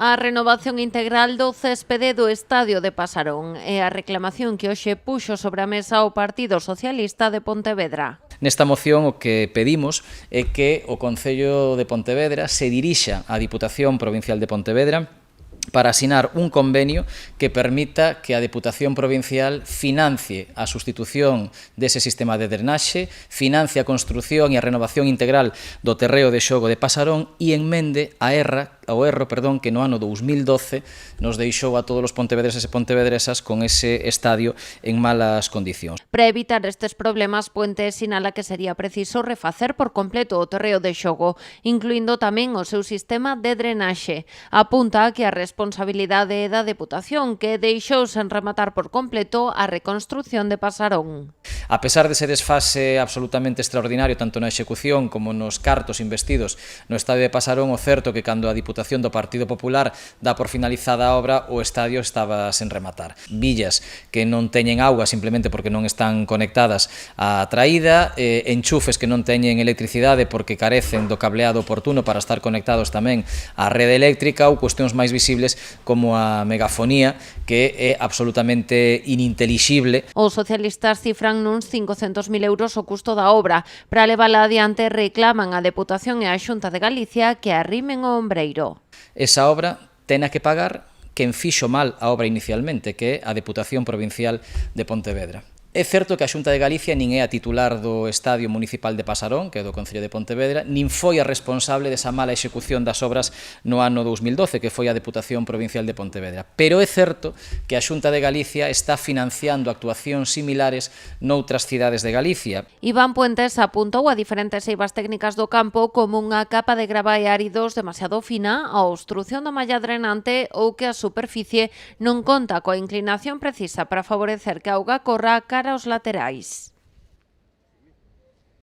A renovación integral do céspede do estadio de Pasarón é a reclamación que hoxe puxo sobre a mesa o Partido Socialista de Pontevedra. Nesta moción o que pedimos é que o Concello de Pontevedra se dirixa á Diputación Provincial de Pontevedra para asinar un convenio que permita que a Deputación Provincial financie a sustitución dese sistema de drenaxe, financie a construción e a renovación integral do terreo de xogo de Pasarón e enmende o erro que no ano 2012 nos deixou a todos os pontevedreses e pontevedresas con ese estadio en malas condicións. Para evitar estes problemas, Puente sinala que sería preciso refacer por completo o terreo de xogo, incluindo tamén o seu sistema de drenaxe. Apunta que a responsabilidade da Deputación, que deixou sen rematar por completo a reconstrución de Pasarón. A pesar dese desfase absolutamente extraordinario tanto na execución como nos cartos investidos no estadio de Pasarón, o certo que cando a Diputación do Partido Popular dá por finalizada a obra, o estadio estaba sen rematar. Villas que non teñen auga simplemente porque non están conectadas á traída, enchufes que non teñen electricidade porque carecen do cableado oportuno para estar conectados tamén á rede eléctrica, ou cuestións máis visibles como a megafonía, que é absolutamente inintelixible. Os socialistas cifran nuns 500.000 euros o custo da obra. Para levala adiante reclaman a Deputación e a Xunta de Galicia que arrimen o ombreiro. Esa obra tena que pagar quen fixo mal a obra inicialmente, que é a Deputación Provincial de Pontevedra. É certo que a Xunta de Galicia nin é a titular do Estadio Municipal de Pasarón, que é do Concello de Pontevedra, nin foi a responsable desa mala execución das obras no ano 2012, que foi a Deputación Provincial de Pontevedra. Pero é certo que a Xunta de Galicia está financiando actuacións similares noutras cidades de Galicia. Iván Puentes apuntou a diferentes eivas técnicas do campo como unha capa de grava e áridos demasiado fina, a obstrución da malla drenante ou que a superficie non conta coa inclinación precisa para favorecer que a auga corra cara aos laterais.